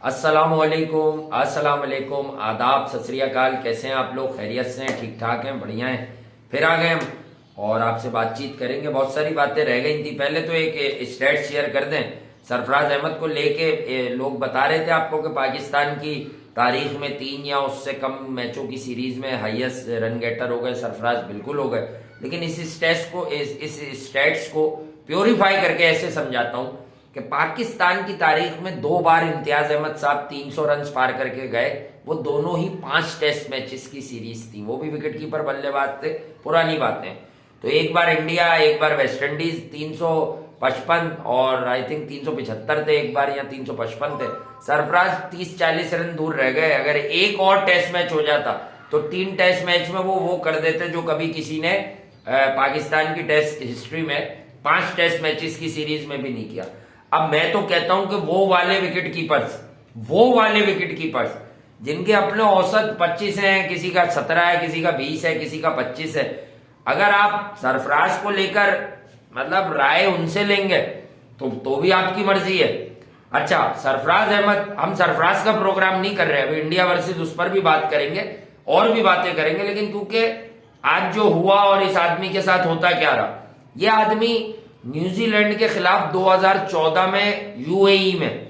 अस्सलामुअलैकुम, अस्सलामुअलैकुम, आदाब, सत श्री अकाल। कैसे हैं आप लोग? खैरियत से हैं? ठीक ठाक हैं? बढ़िया हैं। फिर आ गए हम और आपसे बातचीत करेंगे। बहुत सारी बातें रह गई थी। पहले तो एक स्टैट शेयर कर दें। सरफराज अहमद को लेके लोग बता रहे थे आपको कि पाकिस्तान की तारीख में 3 या उससे कम मैचों की सीरीज में हाईएस्ट रन गेटर हो गए सरफराज। बिल्कुल हो गए। लेकिन इस स्टैट्स को प्योरीफाई करके ऐसे समझाता हूं कि पाकिस्तान की तारीख में 2 बार इम्तियाज अहमद साहब 300 रन पार करके गए। वो दोनों ही 5 टेस्ट मैचेस की सीरीज थी। वो भी विकेटकीपर बल्लेबाज थे। पुरानी बातें। तो एक बार इंडिया, एक बार वेस्ट इंडीज 355 और आई थिंक 375 थे एक बार, या 355 थे। सरफराज 30-40 रन दूर रह गए। अगर एक और टेस्ट मैच हो जाता तो 3 टेस्ट मैच में वो कर देते जो कभी किसी ने पाकिस्तान की टेस्ट हिस्ट्री में 5 टेस्ट मैचेस की सीरीज में भी नहीं किया। अब मैं तो कहता हूं कि वो वाले विकेट कीपर्स जिनके अपने औसत 25 हैं, किसी का 17 है, किसी का 20 है, किसी का 25 है, अगर आप सरफराज को लेकर मतलब राय उनसे लेंगे तो भी आपकी मर्जी है। अच्छा, सरफराज अहमद, हम सरफराज का प्रोग्राम नहीं कर रहे, अभी इंडिया वर्सेस उस पर भी बात करेंगे और भी बातें करेंगे। लेकिन क्योंकि आज जो हुआ और इस आदमी के साथ होता क्या रहा, ये आदमी न्यूजीलैंड के खिलाफ 2014 में यूएई में,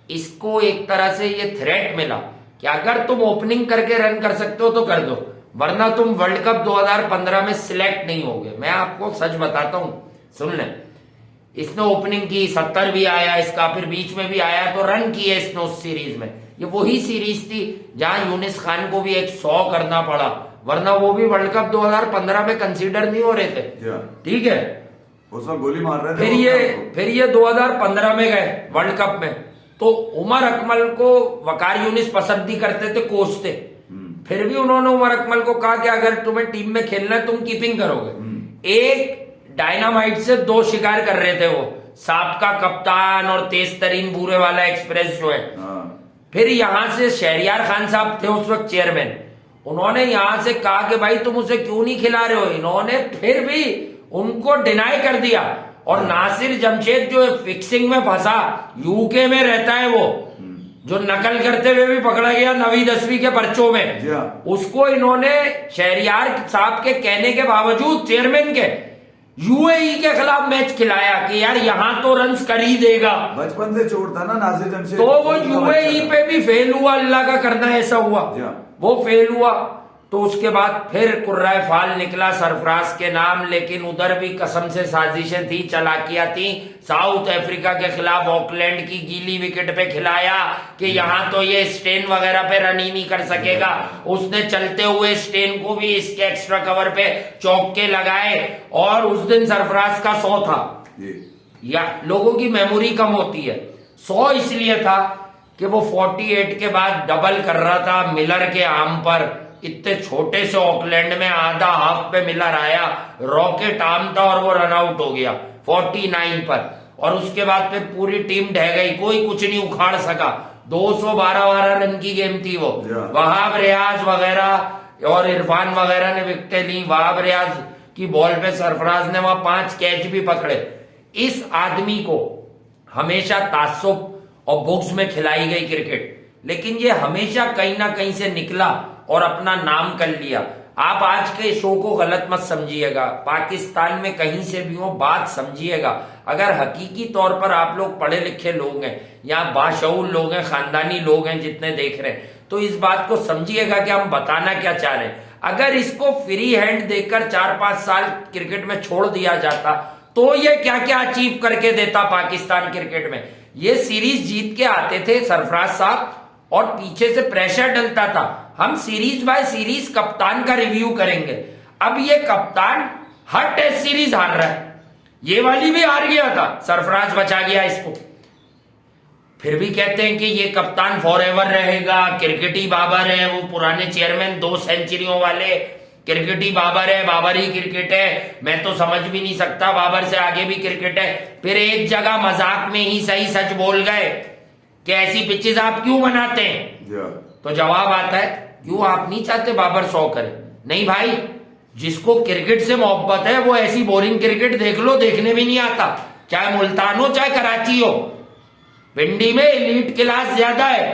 इसको एक तरह से ये थ्रेट मिला कि अगर तुम ओपनिंग करके रन कर सकते हो तो कर दो, वरना तुम वर्ल्ड कप 2015 में सिलेक्ट नहीं होगे। मैं आपको सच बताता हूं, सुन लें। इसने ओपनिंग की, 70 भी आया इसका, फिर बीच में भी आया तो रन किए इसने उस सीरीज में। ये वही सीरीज थी जहां यूनिस खान को भी 100 करना पड़ा, वरना वो भी वर्ल्ड कप 2015 में कंसीडर नहीं हो रहे थे। ठीक है, उसमें गोली मार रहे थे। फिर ये 2015 में गए वर्ल्ड कप में, तो उमर अकमल को वकार यूनिस पसंद नहीं करते थे, कोच थे। फिर भी उन्होंने उमर अकमल को कहा कि अगर तुम्हें टीम में खेलना है तुम कीपिंग करोगे। एक डायनामाइट से 2 शिकार कर रहे थे वो, सांप का कप्तान और तेज तरीन बूरे वाला एक्सप्रेस जो है। फिर यहां से शहरियार खान साहब थे उस वक्त चेयरमैन, उन्होंने यहां से कहा कि भाई तुम उसे क्यों नहीं खिला रहे हो। इन्होंने फिर भी उनको डिनाई कर दिया। और नासिर जमशेद जो फिक्सिंग में फंसा, यूके में रहता है वो, जो नकल करते हुए भी पकड़ा गया 9वीं 10वीं के पर्चों में, उसको इन्होंने शहरियार साहब के कहने के बावजूद, चेयरमैन के, यूएई के खिलाफ मैच खिलाया कि यार यहां तो रन्स कर ही देगा। बचपन से चोट था ना नासिर जमशेद, तो वो यूएई पे भी फेल हुआ। अल्लाह का करना ऐसा हुआ, वो फेल हुआ। तो उसके बाद फिर कुर्राए फाल निकला सरफराज के नाम। लेकिन उधर भी कसम से साजिशें थी, चालाकियां थी। साउथ अफ्रीका के खिलाफ ऑकलैंड की गीली विकेट पे खिलाया कि यहां तो ये स्टेन वगैरह पे रन ही नहीं कर सकेगा। उसने चलते हुए स्टेन को भी इसके एक्स्ट्रा कवर पे चौके लगाए। और उस दिन सरफराज का 100 था। या लोगों की मेमोरी कम होती है। 100 इसलिए था कि वो 48 के बाद डबल कर रहा था मिलर के आर्म पर। इतने छोटे से ऑकलैंड में आधा हाफ पे मिलर आया, रॉकेट आर्म था और वो रन आउट हो गया 49 पर। और उसके बाद फिर पूरी टीम ढह गई, कोई कुछ नहीं उखाड़ सका। 212 रन की गेम थी वो। वहाब रियाज वगैरह और इरफान वगैरह ने विकेटें ली। वहाब रियाज की बॉल पे सरफराज ने वहां 5 कैच भी पकड़े। इस आदमी को हमेशा ताज्जुब और बुक्स में खिलाई गई क्रिकेट, लेकिन ये हमेशा कहीं ना कहीं से निकला और अपना नाम कर लिया। आप आज के शो को गलत मत समझिएगा, पाकिस्तान में कहीं से भी हो बात समझिएगा। अगर हकीकी तौर पर आप लोग पढ़े लिखे लोग हैं या बाशऊर लोग हैं, खानदानी लोग हैं जितने देख रहे हैं, तो इस बात को समझिएगा कि हम बताना क्या चाह रहे हैं। अगर इसको फ्री हैंड देकर 4-5 साल क्रिकेट में छोड़ दिया जाता तो ये क्या क्या अचीव करके देता पाकिस्तान क्रिकेट में। ये सीरीज जीत के आते थे सरफराज साहब और पीछे से प्रेशर डलता था। हम सीरीज बाय सीरीज कप्तान का रिव्यू करेंगे। अब ये कप्तान हर टेस्ट सीरीज हार रहा है। ये वाली भी हार गया था, सरफराज बचा गया इसको। फिर भी कहते हैं कि ये कप्तान फॉरएवर रहेगा, क्रिकेटी बाबर है। वो पुराने चेयरमैन 2 सेंचुरियों वाले क्रिकेटी बाबर है, बाबर ही क्रिकेट है। मैं तो समझ भी नहीं सकता, बाबर से आगे भी क्रिकेट है। फिर एक जगह मजाक में ही सही सच बोल गए कि ऐसी पिचेस आप क्यों बनाते हैं। तो जवाब आता है, क्यों आप नहीं चाहते बाबर 100 करे? नहीं भाई, जिसको क्रिकेट से मोहब्बत है वो ऐसी बोरिंग क्रिकेट देख लो, देखने भी नहीं आता, चाहे मुल्तान हो चाहे कराची हो। पिंडी में एलीट क्लास ज्यादा है,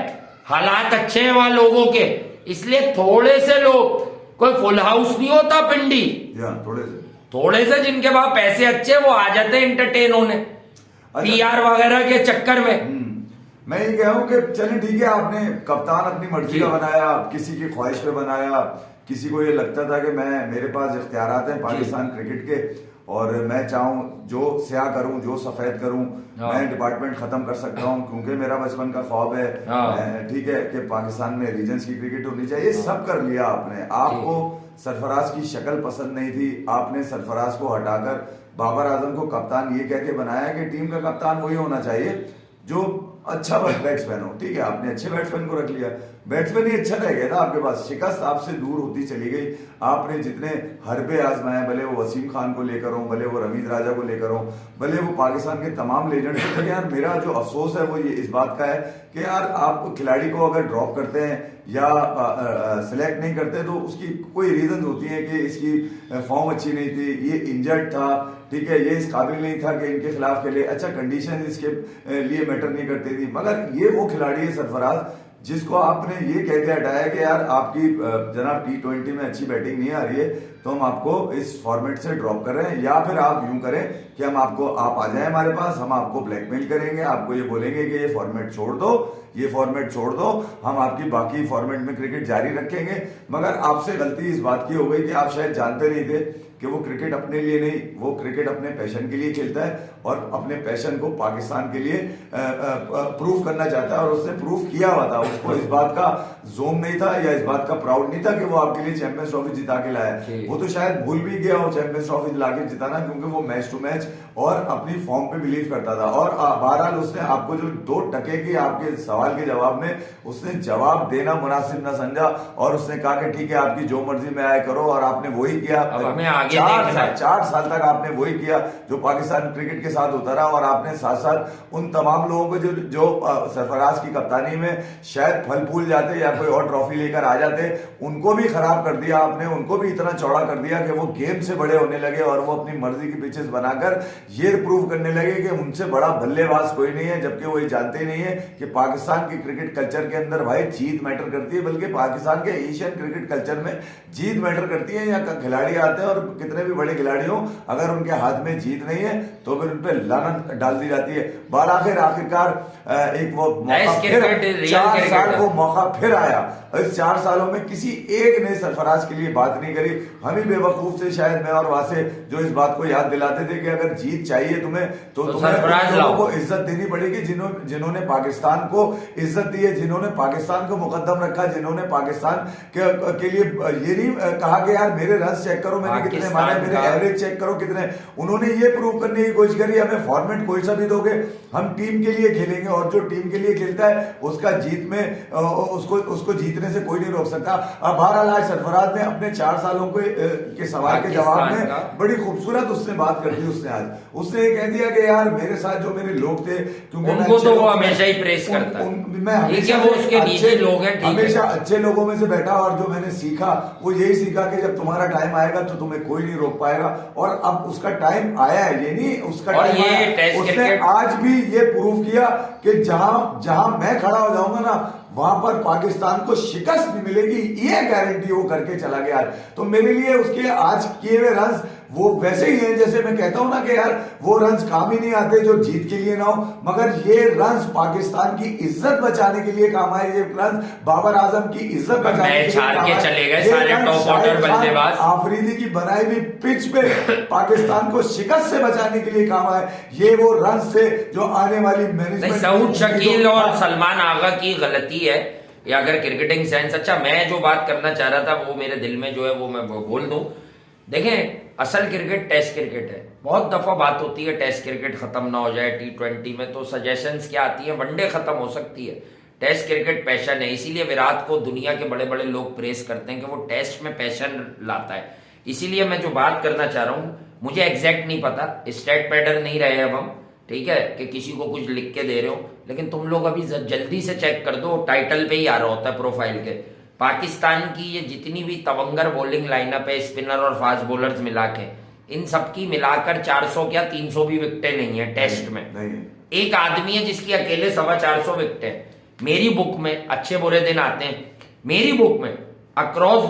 हालात अच्छे हैं वहां लोगों के, इसलिए थोड़े से लोग, कोई फुल हाउस नहीं होता पिंडी, थोड़े से जिनके पास पैसे अच्छे वो आ जाते हैं एंटरटेन होने पीआर वगैरह के चक्कर में। मैं ये कह रहा हूँ कि चलिए ठीक है, आपने कप्तान अपनी मर्जी का बनाया, किसी की ख्वाहिश पे बनाया, किसी को ये लगता था कि मेरे पास इख्तियारात हैं पाकिस्तान क्रिकेट के और मैं चाहूँ जो स्याह करूँ, जो सफेद करूँ, मैं डिपार्टमेंट खत्म कर सकता हूँ क्योंकि मेरा बचपन का ख्वाब है, ठीक है, कि पाकिस्तान में रीजन्स की क्रिकेट होनी चाहिए। सब कर लिया आपने। आपको सरफराज की शक्ल पसंद नहीं थी, आपने सरफराज को हटाकर बाबर आजम को कप्तान ये कह के बनाया कि टीम का कप्तान वही होना चाहिए जो अच्छा बैट्समैन हो। ठीक है, आपने अच्छे बैट्समैन को रख लिया, बैट्समैन ही अच्छा रह गया था आपके पास, शिकस्त आपसे दूर होती चली गई। आपने जितने हरबे आजमाए, भले वो वसीम खान को लेकर हो, भले वो रमीज राजा को लेकर हो, भले वो पाकिस्तान के तमाम लेजेंड को, यार मेरा जो अफसोस है वो ये इस बात का है कि यार आप खिलाड़ी को अगर ड्रॉप करते हैं या सिलेक्ट नहीं करते तो उसकी कोई रीजन होती है कि इसकी फॉर्म अच्छी नहीं थी, ये इंजर्ड था, ठीक है, ये इस काबिल नहीं था कि इनके खिलाफ खेले, अच्छा कंडीशन इसके लिए मैटर नहीं करती थी। मगर ये वो खिलाड़ी है सरफराज जिसको आपने ये कह के हटाया कि यार आपकी जनाब T20 में अच्छी बैटिंग नहीं आ रही है तो हम आपको इस फॉर्मेट से ड्रॉप कर रहे हैं, या फिर आप यूं करें कि आप आ जाएं हमारे पास, हम आपको ब्लैकमेल करेंगे, आपको ये बोलेंगे कि ये फॉर्मेट छोड़ दो, ये फॉर्मेट छोड़ दो, हम आपकी बाकी फॉर्मेट में क्रिकेट जारी रखेंगे। मगर आपसे गलती इस बात की हो गई कि आप शायद जानते नहीं थे कि वो क्रिकेट अपने लिए नहीं, वो क्रिकेट अपने पैशन के लिए खेलता है और अपने पैशन को पाकिस्तान के लिए प्रूव करना चाहता है और उसने प्रूव किया हुआ था। उसको इस बात का जोम नहीं था या इस बात का प्राउड नहीं था कि वो आपके लिए चैंपियंस ट्रॉफी जिता के लाया। वो तो शायद भूल भी गया हो चैंपियंस ट्रॉफी लाके जिताना, क्योंकि वो मैच टू मैच और अपनी फॉर्म पे बिलीव करता था। और बहरहाल उसने आपको जो 2 टके की आपके सवाल के जवाब में उसने जवाब देना मुनासिब ना समझा और उसने कहा कि ठीक है आपकी जो मर्जी में आए करो, और आपने वही किया। 4 साल तक आपने वही किया जो पाकिस्तान क्रिकेट के साथ होता रहा, और आपने साथ साथ उन तमाम लोगों को जो सरफराज की कप्तानी में शायद फल फूल जाते या कोई और ट्रॉफी लेकर आ जाते, उनको भी खराब कर दिया आपने, उनको भी इतना चौड़ा कर दिया कि वो गेम से बड़े होने लगे और वो अपनी मर्जी की पिचेस बनाकर ये प्रूव करने लगे कि उनसे बड़ा बल्लेबाज कोई नहीं है, जबकि वो ये जानते ही नहीं है कि पाकिस्तान के क्रिकेट कल्चर के अंदर भाई जीत मैटर करती है, बल्कि पाकिस्तान के एशियन क्रिकेट कल्चर में जीत मैटर करती है। यहाँ खिलाड़ी आते हैं और कितने भी बड़े खिलाड़ी हो, अगर उनके हाथ में जीत नहीं है तो फिर उन पर लानत डाल दी जाती है। आखिरकार एक वो मौका फिर 4 साल को मौका फिर आया, इस 4 सालों में किसी एक ने सरफराज के लिए बात नहीं करी। हम ही बेवकूफ से शायद, मैं और वासे, जो इस बात को याद दिलाते थे कि अगर जीत चाहिए तुम्हें तो तुम्हें लोगों को इज्जत देनी पड़ेगी जिन्होंने पाकिस्तान को इज्जत दी है, जिन्होंने पाकिस्तान को मुकद्दम रखा, जिन्होंने पाकिस्तान के लिए ये नहीं कहा कि यार मेरे रन चेक करो मैंने कितने मारे, मेरे एवरेज चेक करो कितने। उन्होंने ये प्रूव करने की कोशिश करी हमें फॉर्मेट कोई सा भी दोगे हम टीम के लिए खेलेंगे, और जो टीम के लिए खेलता है उसका जीत में उसको जीतने से कोई नहीं रोक सकता। अब बहरहाल आज सरफराज ने अपने 4 सालों के सवाल के जवाब में बड़ी खूबसूरत उसने बात कर दी। उसने ये कह दिया कि यार मेरे साथ जो मेरे लोग थे, क्योंकि उनको तो वो हमेशा ही प्रेस करता है, मैं हमेशा अच्छे लोगों में से बैठा, और जो मैंने सीखा वो यही सीखा कि जब तुम्हारा टाइम आएगा तो तुम्हें कोई नहीं रोक पाएगा, और अब उसका टाइम आया है। ये नहीं उसका टाइम आया, उसने आज भी ये प्रूव किया कि जहां मैं खड़ा हो जाऊंगा ना वहां पर पाकिस्तान को शिकस्त भी मिलेगी, ये गारंटी वो करके चला गया। तो मेरे लिए उसके आज किए हुए रन्स वो वैसे ही हैं जैसे मैं कहता हूं ना कि यार वो रन्स काम ही नहीं आते जो जीत के लिए ना हो, मगर ये रन्स पाकिस्तान की इज्जत बचाने के लिए काम आए, ये रन्स बाबर आजम की इज्जत बचाने के लिए आफरीदी की बनाई हुई पिच पे पाकिस्तान को शिकस्त से बचाने के लिए काम आए। ये वो रन्स थे जो आने वाली मैनेजमेंट सऊद शकील और सलमान आगा की गलती है, या अगर क्रिकेटिंग सेंस। अच्छा, मैं जो बात करना चाह रहा था वो मेरे दिल में जो है वो मैं बोल दूं। देखें, असल क्रिकेट टेस्ट क्रिकेट है। बहुत दफा बात होती है टेस्ट क्रिकेट खत्म ना हो जाए T20 में, तो सजेशंस क्या आती है, वनडे खत्म हो सकती है, टेस्ट क्रिकेट पैशन है। इसीलिए विराट को दुनिया के बड़े बड़े लोग प्रेस करते हैं कि वो टेस्ट में पैशन लाता है। इसीलिए मैं जो बात करना चाह रहा हूं, मुझे एग्जैक्ट नहीं पता, स्टेट पैडर नहीं रहे अब हम, ठीक है, कि किसी को कुछ लिख के दे रहे हो, लेकिन तुम लोग अभी जल्दी से चेक कर दो, टाइटल पे ही आ रहा होता है प्रोफाइल के। पाकिस्तान की ये जितनी भी तवंगर बॉलिंग लाइनअप है, स्पिनर और फास्ट बॉलर्स मिला के, इन सबकी मिलाकर 400 क्या 300 भी विकेटें नहीं है टेस्ट में। एक आदमी है जिसकी अकेले 450 विकेट है। मेरी बुक में अच्छे बुरे दिन आते हैं, मेरी बुक में अक्रॉस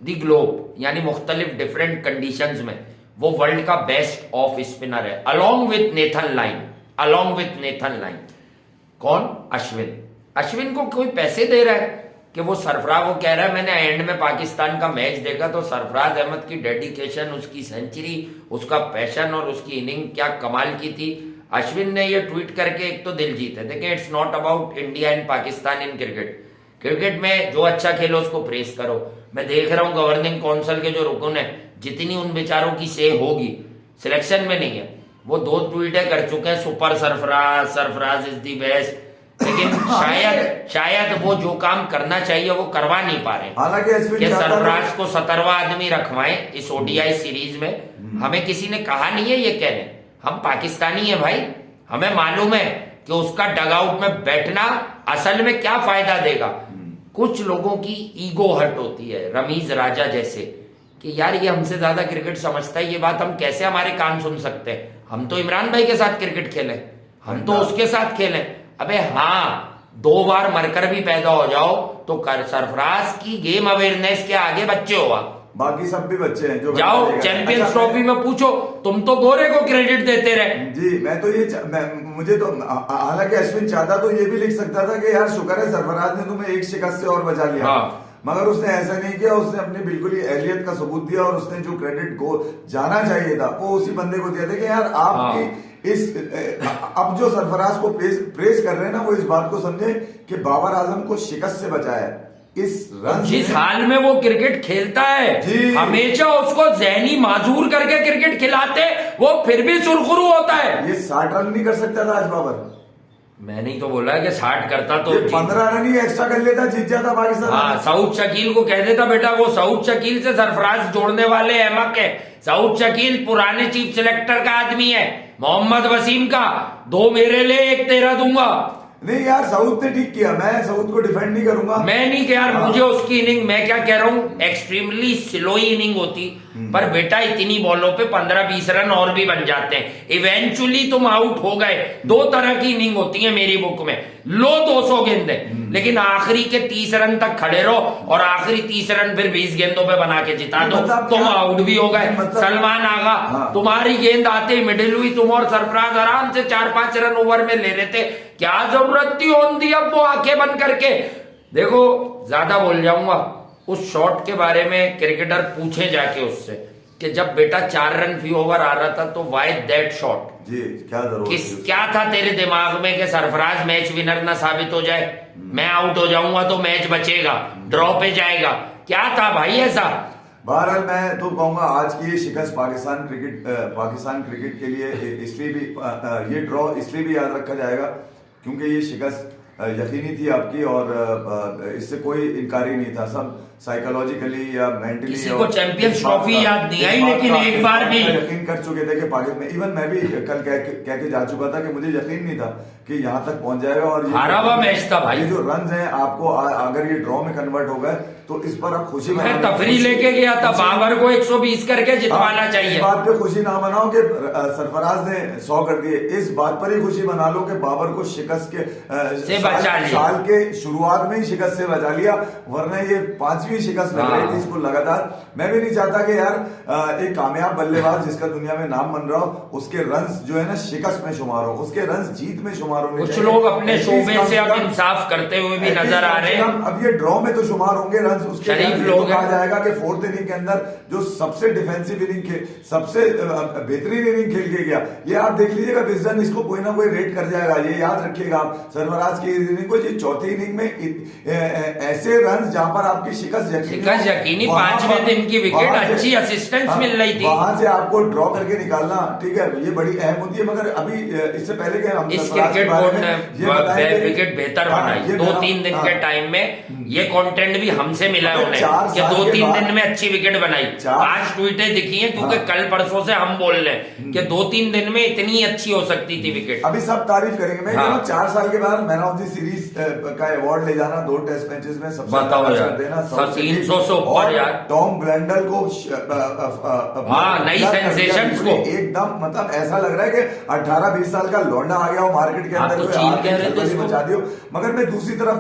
द ग्लोब यानी मुख्तलिफ डिफरेंट कंडीशंस में वो वर्ल्ड का बेस्ट ऑफ स्पिनर है, अलोंग विथ नेथन लाइन। कौन? अश्विन को कोई पैसे दे रहा है कि वो सरफराज को कह रहा है, मैंने एंड में पाकिस्तान का मैच देखा तो सरफराज अहमद की डेडिकेशन, उसकी सेंचुरी, उसका पैशन और उसकी इनिंग क्या कमाल की थी। अश्विन ने ये ट्वीट करके एक तो दिल जीते। देखिए, it's not about India and Pakistan in cricket में जो अच्छा खेलो उसको प्रेस करो। मैं देख रहा हूं गवर्निंग काउंसिल के जो रुकन है, जितनी उन बेचारों की से होगी, सिलेक्शन में नहीं है, वो 2 ट्वीटें कर चुके हैं, super Sarfaraz is the best, लेकिन शायद वो जो काम करना चाहिए वो करवा नहीं पा रहे। हालांकि सरफराज को 17वां आदमी रखवाएं इस ओडीआई सीरीज में। हमें किसी ने कहा नहीं है ये कहने, हम पाकिस्तानी है भाई, हमें मालूम है कि उसका डगआउट में बैठना असल में क्या फायदा देगा। कुछ लोगों की ईगो हर्ट होती है, रमीज राजा जैसे, कि यार ये हमसे ज्यादा क्रिकेट समझता है, ये बात हम कैसे हमारे कान सुन सकते हैं, हम तो इमरान भाई के साथ क्रिकेट खेले, हम तो उसके साथ खेले। अबे हाँ, 2 बार मरकर भी पैदा हो जाओ तो सरफराज की गेम अवेयरनेस के आगे बच्चे हो आप, बाकी सब भी बच्चे हैं जो जाओ चैंपियंस ट्रॉफी में पूछो, तुम तो गोरे को क्रेडिट देते रहे। जी, मैं तो मुझे तो हालांकि अश्विन चाहता तो ये भी लिख सकता था कि यार शुक्र है सरफराज ने तुम्हें एक शिकस्त से और बचा लिया। मगर उसने ऐसा नहीं किया, उसने अपनी बिल्कुल ही अहलियत का सबूत दिया और उसने जो क्रेडिट को जाना चाहिए था वो उसी बंदे को दिया था कि यार आपकी अब जो सरफराज को प्रेस कर रहे हैं ना, वो इस बात को समझे कि बाबर आजम को शिकस्त से बचाया इस रन, जिस हाल में वो क्रिकेट खेलता है, हमेशा उसको जहनी माजूर करके क्रिकेट खिलाते, वो फिर भी सुरखुरू होता है। ये 60 रन नहीं कर सकता था आज बाबर। मैंने ही तो बोला कि 60 करता तो 15 रन ही एक्स्ट्रा कर लेता, जीत जाता पाकिस्तान। हाँ, सऊद शकील को कह देता बेटा, वो सऊद शकील से सरफराज जोड़ने वाले अहमक है। सऊद शकील पुराने चीफ सिलेक्टर का आदमी है, मोहम्मद वसीम का, 2 मेरे लिए 1 तेरा दूंगा। नहीं यार, सऊद ने ठीक किया, मैं सऊद को डिफेंड नहीं करूंगा। मैं नहीं कह यार, मुझे उसकी इनिंग, मैं क्या कह रहा हूँ, एक्सट्रीमली स्लो इनिंग होती, पर बेटा इतनी बॉलों पे 15-20 रन और भी बन जाते हैं, इवेंचुअली तुम आउट हो गए। 2 तरह की इनिंग होती है मेरी बुक में, लो 200 गेंदे, लेकिन आखिरी के 30 रन तक खड़े रहो और आखिरी 30 रन फिर 20 गेंदों पे बना के जिता दो, तुम आउट भी हो गए। सलमान आगा, तुम्हारी गेंद आते ही मिडिल हुई, तुम और सरफराज आराम से 4-5 रन ओवर में ले रहे थे, क्या जरूरत थी ऑन दी अब वो आंखें बंद करके। देखो, ज्यादा बोल जाऊंगा, उस शॉट के बारे में क्रिकेटर पूछे जाके उससे कि जब बेटा 4 रन फी ओवर आ रहा था तो वाई दैट शॉट, जी क्या जरूरत, क्या था तेरे दिमाग में कि सरफराज मैच विनर ना साबित हो जाए, मैं आउट हो जाऊंगा तो मैच बचेगा, ड्रॉ पे जाएगा, क्या था भाई ऐसा। बहरहाल मैं तो कहूंगा आज की ये शिकस्त पाकिस्तान क्रिकेट के लिए इसलिए भी, ये ड्रॉ इसलिए भी याद रखा जाएगा क्योंकि ये शिकस्त यकीनी थी आपकी और इससे कोई इनकार ही नहीं था। सब साइकोलॉजिकली या मेंटली किसी को चैंपियंस ट्रॉफी याद नहीं आई, लेकिन एक बार भी यकीन कर चुके थे कि पाकिस्तान, इवन मैं भी कल कह के जा चुका था कि मुझे यकीन नहीं था कि यहाँ तक पहुंच जाएगा। और हारा हुआ मैच था भाई, ये जो रन हैं आपको अगर ये ड्रॉ में कन्वर्ट हो गए तो इस पर आप खुशी, मैं तफरी लेके गया था, बाबर को 120 करके जितवाना चाहिए। इस बात पे खुशी ना मनाओ कि सरफराज ने 100 कर दिए, इस बात पर ही खुशी मना लो कि बाबर को शिकस्त के साल के शुरुआत में ही शिकस्त से बचा लिया, वरना ये 5वीं शिकस्त लग रही थी इसको लगातार। मैं भी नहीं चाहता कि यार एक कामयाब बल्लेबाज जिसका दुनिया में नाम बन रहा हो, उसके रन्स जो है ना शिकस्त में शुमार हो, उसके रन्स जीत में शुमार होने चाहिए। कुछ लोग अपने शोबे से अब इंसाफ करते हुए भी नजर आ रहे हैं। अब ये ड्रॉ में तो शुमार होंगे रन्स, उसके लोग कहा जाएगा कि 4th इनिंग के अंदर जो सबसे डिफेंसिव इनिंग के सबसे बेहतरीन इनिंग खेल के गया, ये आप देख लीजिएगा, विजडन इसको कोई ना कोई रेट कर जाएगा, ये याद रखिएगा आप सरफराज की इनिंग को। ये 4th इनिंग में ऐसे रन जहां पर आपकी शिकस्त यकीनी 5वें दिन की विकेट, अच्छी असिस्टेंस मिल रही थी, वहां से आपको ड्रॉ करके निकालना, ठीक है, ये बड़ी अहम होती है। मगर अभी इससे पहले के हम इस क्रिकेट क्रिकेट बोर्ड ने विकेट बेहतर बनाई। ये 2-3 दिन के टाइम में ये कंटेंट भी हमसे मिला है उन्हें कि 2-3 दिन में अच्छी विकेट बनाई। आज ट्वीटें दिखी हैं क्योंकि कल परसों से हम बोल रहे हैं कि 2-3 दिन में इतनी अच्छी हो सकती थी विकेट। अभी सब तारीफ करेंगे। मैं 4 साल के बाद मैन ऑफ द सीरीज का अवार्ड ले जाना 2 टेस्ट मैचेस में, सबसे बताओ देना 300 से ऊपर यार। टॉम ब्लेंडल को नई सेंसेशंस को एकदम मतलब ऐसा लग रहा है कि 18-20 साल का लौंडा आ गया हो मार्केट के अंदर, मचा दियो। मगर मैं दूसरी तरफ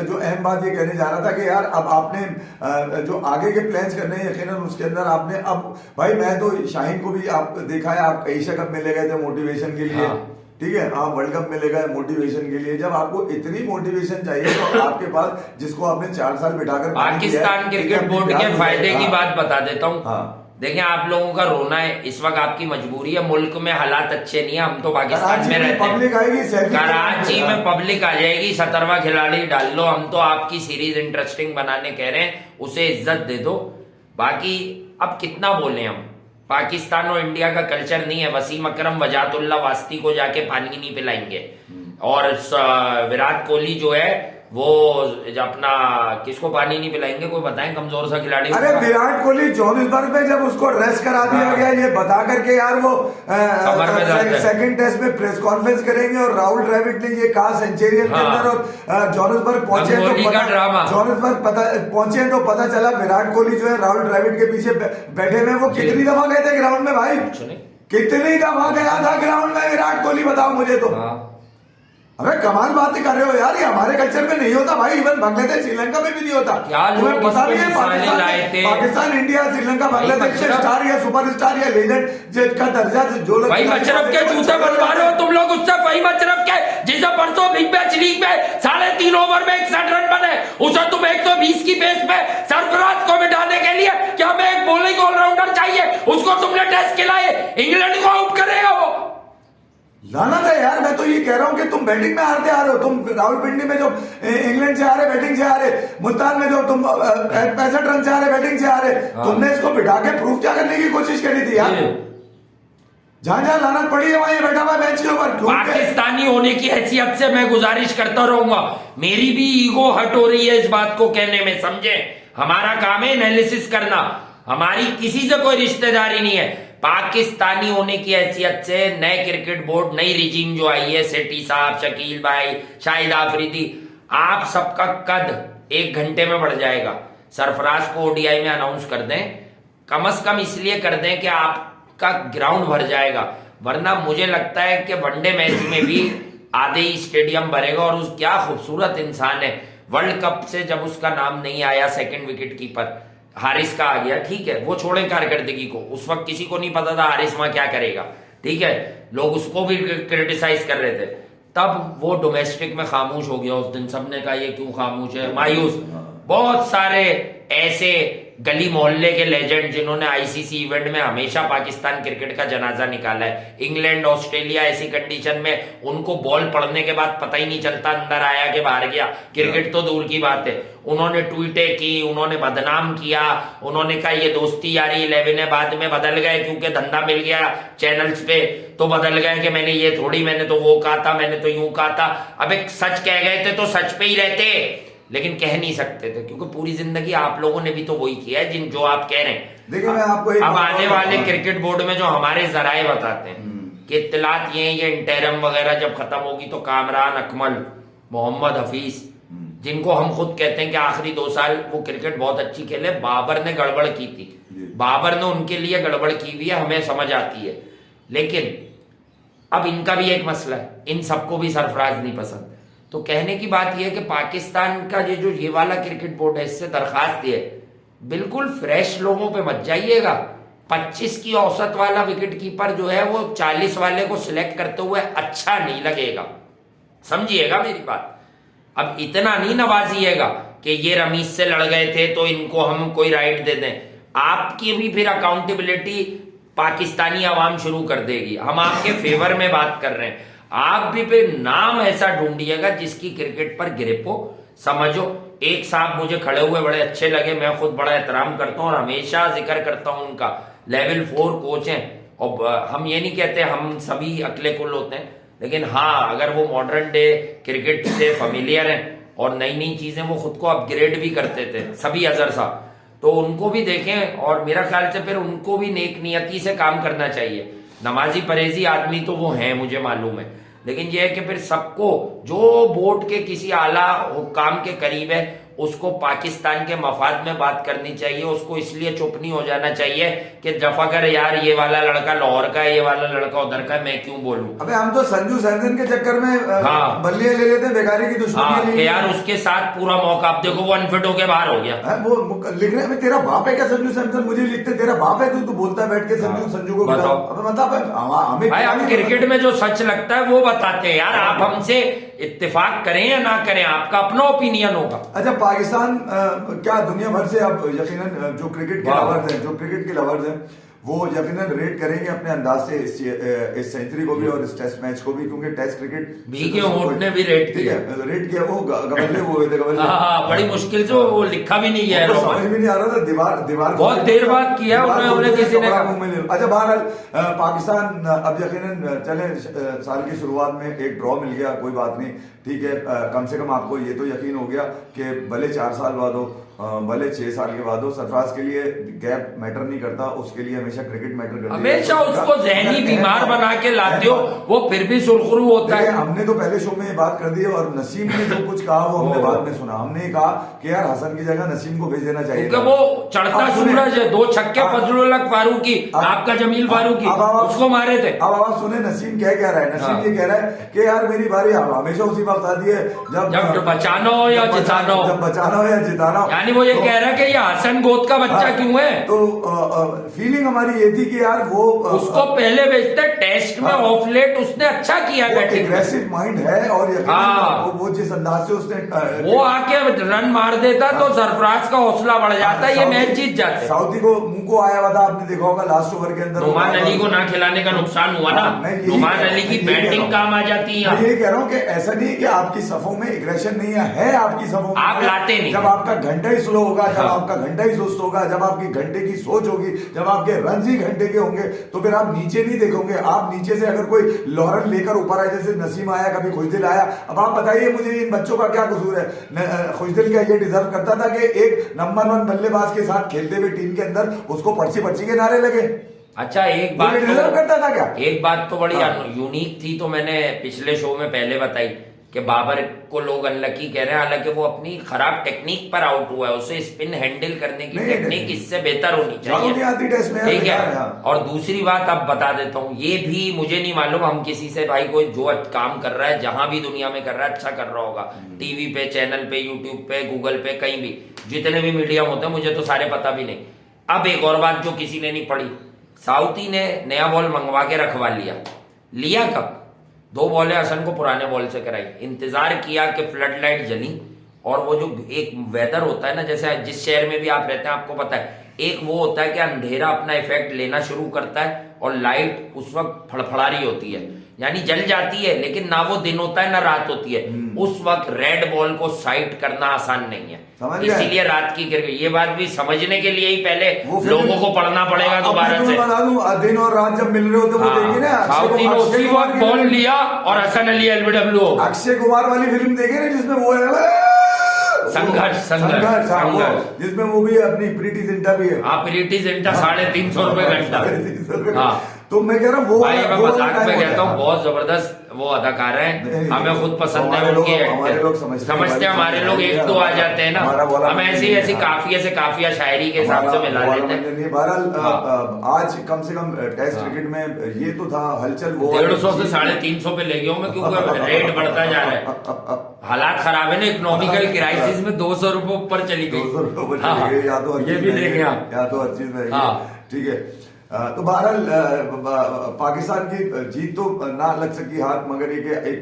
जो अहम बात ये कहने जा रहा था कि यार अब आपने जो आगे के प्लान्स करने हैं, यकीनन उसके अंदर आपने अब भाई मैं तो शाहीन को भी आप देखा है, आप एशिया कप में ले गए थे मोटिवेशन के लिए, ठीक है, आप वर्ल्ड कप में ले गए मोटिवेशन के लिए। जब आपको इतनी मोटिवेशन चाहिए तो आपके पास, जिसको आपने 4 साल बिठाकर पाकिस्तान क्रिकेट बोर्ड के फायदे की बात बता देता हूँ। देखिए आप लोगों का रोना है, इस वक्त आपकी मजबूरी है, मुल्क में हालात अच्छे नहीं है, हम तो पाकिस्तान में रहते हैं। कराची में पब्लिक आ जाएगी, 17वां खिलाड़ी डाल लो, हम तो आपकी सीरीज इंटरेस्टिंग बनाने कह रहे हैं, उसे इज्जत दे दो। बाकी अब कितना बोले हम, पाकिस्तान और इंडिया का कल्चर नहीं है। वसीम अकरम वजातुल्ला वास्ती को जाके पानी नहीं पिलाएंगे, और विराट कोहली जो है वो अपना किसको पानी नहीं पिलाएंगे, कोई बताएं कमजोर सा खिलाड़ी। अरे विराट कोहली जोहान्सबर्ग में जब उसको रेस्ट करा दिया गया, ये बता करके यार वो सेकंड टेस्ट में प्रेस कॉन्फ्रेंस करेंगे और राहुल द्रविड़ ने ये कहा सेंचुरियन के अंदर, और जोहान्सबर्ग पहुंचे तो पता चला विराट कोहली जो है राहुल द्रविड़ के पीछे बैठे में, वो कितनी दफा गए थे ग्राउंड में भाई, कितनी दफा गया था ग्राउंड में विराट कोहली, बताओ मुझे तो। अरे कमाल बात कर रहे हो यार, ये हमारे कल्चर में नहीं होता भाई, इवन बांग्लादेश श्रीलंका में भी नहीं होता। तुम्हें पता नहीं है पाकिस्तान इंडिया श्रीलंका बांग्लादेश से स्टार या सुपरस्टार या लेजेंड जिसका दर्जा जो लोग भाई मशरफ के जूते बनवा रहे हो तुम लोग उससे, वही मशरफ के जिसे परसों बिग बैच लीग में 3.5 ओवर में 61 रन बने, उसे तुम 120 की पेस पे सरफराज को बिठाने के लिए कि हमें एक बॉलिंग ऑलराउंडर चाहिए, उसको तुमने टेस्ट खिलाए, इंग्लैंड को आउट करेगा वो। लानत है यार, मैं तो ये कह रहा हूं कि तुम बैटिंग में हारते आ रहे हो। तुम रावलपिंडी में जो इंग्लैंड से आ रहे बैटिंग से आ रहे, मुल्तान में जो तुम 65 रन से आ रहे बैटिंग से आ रहे, तुमने इसको बिठा के प्रूफ क्या करने की कोशिश करी थी यार? जहां जहां लानत पड़ी है वहां ये बैठा हुआ बेंच के ऊपर। पाकिस्तानी होने की हैसियत से मैं गुजारिश करता रहूंगा, मेरी भी ईगो हट हो रही है इस बात को कहने में, समझे? हमारा काम है एनालिसिस करना, हमारी किसी से कोई रिश्तेदारी नहीं है। पाकिस्तानी होने की हैसियत से नए क्रिकेट बोर्ड, नई रिजीम जो आई है, सेठी साहब, शकील भाई, शाहिद आफरीदी, आप सबका कद 1 घंटे में बढ़ जाएगा। सरफराज को ओडीआई में अनाउंस कर दें, कम से कम इसलिए कर दें कि आपका ग्राउंड भर जाएगा, वरना मुझे लगता है कि वनडे मैच में भी आधे ही स्टेडियम भरेगा। और उस क्या खूबसूरत इंसान है, वर्ल्ड कप से जब उसका नाम नहीं आया, सेकंड विकेट कीपर हारिस का आ गया, ठीक है, वो छोड़ें कारकर्दगी को, उस वक्त किसी को नहीं पता था हारिस वहां क्या करेगा, ठीक है, लोग उसको भी क्रिटिसाइज कर रहे थे, तब वो डोमेस्टिक में खामोश हो गया। उस दिन सबने कहा ये क्यों खामोश है, मायूस। बहुत सारे ऐसे गली मोहल्ले के लेजेंड जिन्होंने आईसीसी इवेंट में हमेशा पाकिस्तान क्रिकेट का जनाजा निकाला है, इंग्लैंड ऑस्ट्रेलिया ऐसी कंडीशन में उनको बॉल पड़ने के बाद पता ही नहीं चलता अंदर आया कि बाहर गया, क्रिकेट तो दूर की बात है, उन्होंने ट्वीटें की, उन्होंने बदनाम किया, उन्होंने कहा ये दोस्ती यारी 11 है, बाद में बदल गए क्योंकि धंधा मिल गया चैनल्स पे, तो बदल गए कि मैंने ये थोड़ी, मैंने तो वो कहा था, मैंने तो यूं कहा था। अब एक सच कह गए थे तो सच पे ही रहते, लेकिन कह नहीं सकते थे क्योंकि पूरी जिंदगी आप लोगों ने भी तो वही किया है जो आप कह रहे हैं। देखिए मैं आपको अब आने वाले क्रिकेट बोर्ड में जो हमारे जराए बताते हैं कि इत्तलात ये इंटरम वगैरह जब खत्म होगी तो कामरान अकमल, मोहम्मद हफीज, जिनको हम खुद कहते हैं कि आखिरी 2 साल वो क्रिकेट बहुत अच्छी खेले, बाबर ने गड़बड़ की थी, बाबर ने उनके लिए गड़बड़ की हुई है, हमें समझ आती है, लेकिन अब इनका भी एक मसला है, इन सबको भी सरफराज नहीं पसंद। तो कहने की बात यह है कि पाकिस्तान का ये वाला क्रिकेट बोर्ड है, इससे दरखास्त है बिल्कुल फ्रेश लोगों पे मत जाइएगा। 25 की औसत वाला विकेट कीपर जो है वो 40 वाले को सिलेक्ट करते हुए अच्छा नहीं लगेगा, समझिएगा मेरी बात। अब इतना नहीं नवाजिएगा कि ये रमीज से लड़ गए थे तो इनको हम कोई राइट दे दें, आपकी भी फिर अकाउंटेबिलिटी पाकिस्तानी आवाम शुरू कर देगी। हम आपके फेवर में बात कर रहे हैं, आप भी फिर नाम ऐसा ढूंढिएगा जिसकी क्रिकेट पर ग्रिप हो, समझो। एक साहब मुझे खड़े हुए बड़े अच्छे लगे, मैं खुद बड़ा एहतराम करता हूं और हमेशा जिक्र करता हूं उनका, लेवल 4 कोच हैं। और हम ये नहीं कहते हम सभी अकले कुल होते हैं, लेकिन हाँ, अगर वो मॉडर्न डे क्रिकेट से फेमिलियर हैं और नई नई चीजें वो खुद को अपग्रेड भी करते थे सभी अजहर साहब, तो उनको भी देखें और मेरा ख्याल से फिर उनको भी नेक नियति से काम करना चाहिए। नमाजी परहेजी आदमी तो वो हैं, मुझे मालूम है, लेकिन ये है कि फिर सबको जो बोर्ड के किसी आला हुक्काम के करीब है उसको पाकिस्तान के मफाद में बात करनी चाहिए। उसको इसलिए चुप नहीं हो जाना चाहिए कि दफाकर यार ये वाला लड़का लाहौर का है, ये वाला लड़का उधर का है, मैं क्यों बोलूं। अबे हम तो संजू सैमसन के चक्कर में हाँ, बल्लियां ले लेते हैं, बेकारी की दुश्मनी कि यार उसके साथ पूरा मौका, आप देखो वो अनफिट होके बाहर हो गया। वो लिख रहे हैं तेरा बाप है क्या संजू सैमसन, मुझे लिखते तेरा बाप है तू बोलता है बैठ के संजू को बताओ। मतलब हमें भाई हम क्रिकेट में जो सच लगता है वो बताते हैं यार, आप हमसे इत्तेफाक करें या ना करें, आपका अपना ओपिनियन होगा। अच्छा, पाकिस्तान क्या दुनिया भर से अब यकीनन जो क्रिकेट के लवर्स हैं वो यकीनन रेट करेंगे अपने अंदाज से इस सेंचुरी को भी और इस टेस्ट मैच को भी, क्योंकि टेस्ट क्रिकेट भीगे होंठ ने भी रेट किया। रेट किया, वो गवर्ले हुए थे बड़ी मुश्किल से वो लिखा भी नहीं गया, समझ भी नहीं आ रहा था, दीवार बहुत देर बाद किया उन्होंने किसी ने। अच्छा, बहरहाल पाकिस्तान अब यकीनन चले, साल की शुरुआत में एक ड्रॉ मिल गया, कोई बात नहीं, ठीक है, कम से कम आपको ये तो यकीन हो गया कि भले 4 साल बाद हो, भले 6 साल के बाद हो, सरफराज के लिए गैप मैटर नहीं करता, उसके लिए हमेशा क्रिकेट मैटर करता है। हमेशा उसको जहनी बीमार बना के लाते हो, वो फिर भी सुरखरू होता है। हमने तो पहले शो में ये बात कर दी और नसीम ने जो कुछ कहा वो हमने बाद में सुना। हमने कहा कि यार हसन की जगह नसीम को भेज देना चाहिए, क्योंकि वो चढ़ता सूरज है, 2 छक्के फजलुल हक फारूकी, आपका जमील फारूकी, उसको मारे थे। अब आवाज सुने नसीम क्या कह रहा है। नसीम ये कह रहा है कि यार मेरी बारी हमेशा उसी वक्त आती है जब बचाना हो या जिताना हो, जब बचाना हो या जिताना हो। यानी वो ये कह रहा है कि ये हसन गोद का बच्चा क्यों है। तो फीलिंग हमारी ये थी कि यार वो उसको पहले भेजते टेस्ट में, ऑफ लेट उसने अच्छा किया, एग्रेसिव माइंड है और वो जिस अंदाज से उसने वो आके रन मार देता तो सरफराज का हौसला बढ़ जाता, ये मैच जीत जाते। साउदी को मुंह को आया हुआ था, आपने देखा होगा लास्ट ओवर के अंदर नुमान अली को ना खिलाने का नुकसान हुआ ना, नुमान अली की बैटिंग काम आ जाती है। मैं ये कह रहा हूँ कि ऐसा नहीं कि आपकी सफों में एग्रेशन नहीं है, आपकी सफों में आप लाते नहीं। जब आपका घंटा ही स्लो होगा, जब आपका घंटा ही सुस्त होगा, जब आपकी घंटे की सोच होगी, जब आपके रन ही घंटे के होंगे, तो फिर आप नीचे नहीं देखोगे। आप नीचे से अगर कोई लॉरन लेकर ऊपर आए, जैसे नसीम आया, कभी खुशदिल आया, अब आप बताइए मुझे इन बच्चों का क्या कसूर है। खुशदिल क्या ये डिजर्व करता था कि एक नंबर 1 बल्लेबाज के साथ खेलते हुए टीम के अंदर उसको पर्ची पर्ची के नारे लगे? अच्छा, एक बात डिजर्व करता था क्या? एक बात तो बड़ी यूनिक थी, तो मैंने पिछले शो में पहले बताई कि बाबर को लोग अनलकी कह रहे हैं, हालांकि वो अपनी खराब टेक्निक पर आउट हुआ है, उसे स्पिन हैंडल करने की टेक्निक इससे बेहतर होनी चाहिए, ठीक है। और दूसरी बात अब बता देता हूँ, ये भी मुझे नहीं मालूम, हम किसी से भाई कोई जो काम कर रहा है जहां भी दुनिया में कर रहा है अच्छा कर रहा होगा, टीवी पे, चैनल पे, यूट्यूब पे, गूगल पे, कहीं भी जितने भी मीडियम होते हैं, मुझे तो सारे पता भी नहीं। अब एक और बात जो किसी ने नहीं पढ़ी, साउथी ने नया बॉल मंगवा के रखवा लिया कब? 2 बॉलें हसन को पुराने बॉल से कराई, इंतजार किया कि फ्लड लाइट जली, और वो जो एक वेदर होता है ना, जैसे जिस शहर में भी आप रहते हैं आपको पता है, एक वो होता है कि अंधेरा अपना इफेक्ट लेना शुरू करता है और लाइट उस वक्त फड़फड़ा होती है, यानी जल जाती है, लेकिन ना वो दिन होता है ना रात होती है। उस वक्त रेड बॉल को साइट करना आसान नहीं है, इसीलिए रात की क्रिकेट, ये बात भी समझने के लिए ही पहले लोगों को पढ़ना पड़ेगा दोबारा से। बता दूं, दिन और रात जब मिल रहे होते वो देखेंगे ना, साउथी ने उसी वक्त बॉल लिया और हसन अली एलबीडब्ल्यू, अक्षय कुमार वाली फिल्म देखे ना जिसमें वो है संघर्ष, जिसमें वो भी अपनी प्रीति जिंटा भी है। हाँ, प्रीति जिंटा 350 रुपए घंटा। हाँ, तो मैं कह रहा हूँ वो भाई मैं मजाक में कहता हूँ, बहुत जबरदस्त वो अदाकार है, हमें खुद पसंद है उनकी एक्टिंग, समझते हैं हमारे लोग, एक तो आ जाते हैं ना, हम ऐसी काफिया शायरी के हिसाब से मिला लेते हैं। बहरहाल आज कम से कम टेस्ट क्रिकेट में ये तो था हलचल, वो 150 से 350 पे ले गया हूँ मैं, क्योंकि रेट बढ़ता जा रहा है, हालात खराब है ना, इकोनॉमिकल क्राइसिस में 200 रुपए ऊपर चली गई, 200 रुपए ऊपर चली गई, या तो ये भी देखें या तो हर चीज रहेगी, ठीक है। तो बहरहाल पाकिस्तान की जीत तो ना लग सकी हाथ, मगर ये एक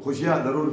खुशियां जरूर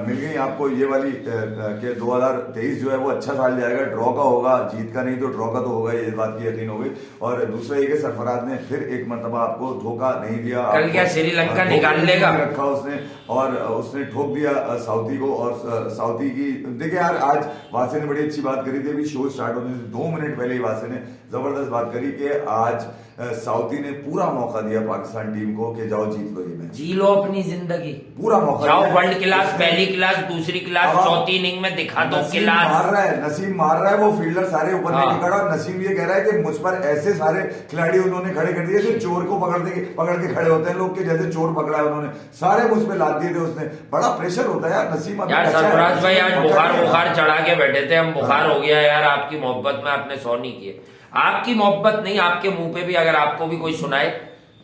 मिल गई आपको ये वाली कि 2023 जो है वो अच्छा साल जाएगा, ड्रॉ का होगा, जीत का नहीं तो ड्रॉ का तो होगा, ये बात की यकीन हो गई। और दूसरा ये कि सरफराज ने फिर एक मरतबा आपको धोखा नहीं दिया, कल क्या श्रीलंका निकाल लेगा रखा उसने, और उसने ठोक दिया साउथी को। और साउथी की देखिए यार, आज वासे ने बड़ी अच्छी बात करी थी, अभी शो स्टार्ट होने से 2 मिनट पहले ही वासे ने जबरदस्त बात करी कि आज आज साउदी ने पूरा मौका दिया पाकिस्तान टीम को कि जाओ जीत लो ये मैच, जी लो अपनी जिंदगी, पूरा मौका जाओ दिया। वर्ल्ड क्लास, पहली क्लास, दूसरी क्लास, चौथी इनिंग में दिखा दो क्लास। नसीम मार रहा है, वो फील्डर सारे ऊपर हाँ। नहीं खड़ा, और नसीम ये कह रहा है कि मुझ पर ऐसे सारे खिलाड़ी उन्होंने खड़े कर दिए जो चोर को पकड़ के खड़े होते हैं लोग के, जैसे चोर पकड़ा है उन्होंने, सारे मुझ पे लाद दिए थे उसने। बड़ा प्रेशर होता है यार नसीम। यार सरफराज भाई आज बुखार चढ़ा के बैठे थे हम, बुखार हो गया यार आपकी मोहब्बत में, आपने सौ नहीं किए। आपकी मोहब्बत नहीं, आपके मुंह पे भी अगर आपको भी कोई सुनाए,